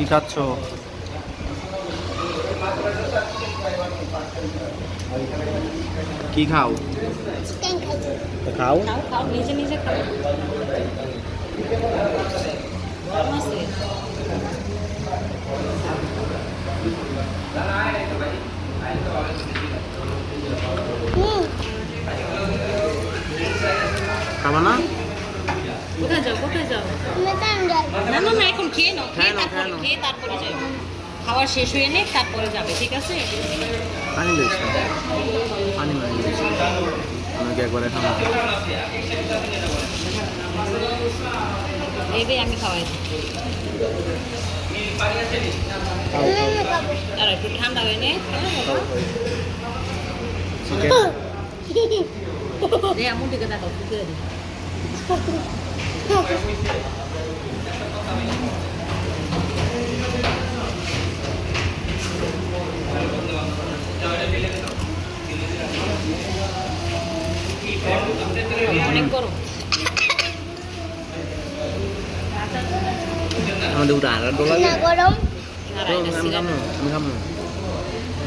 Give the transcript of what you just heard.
কি খাচ্ছ? কি খাও? চিকেন খাইছি। খাও। খাও খাও নিজে নিজে খাও গরম আছে হুম খাবা না? কোথায় যাও কোথায় যাও মেটান যাই। না না না এখন খেয়ে নাও খেয়ে নাও, খেয়ে নাও। খেয়ে তারপরে যাবে খাওয়া শেষ হয়ে নে তারপরে যাবে ঠিক আছে পানি দিস না। পানি মানে দিস আমাকে একবারে খাওয়া। এই আমি খাওয়াই দিই। আমি খাবো। আর একটু ঠান্ডা হয়ে নে চিকেন রে আমু দিকে দেখো ফুটে দিই অনেক গরম আমাদের উঠে আর ডলার না গরম। আর আমি এটা সিরাপ খামো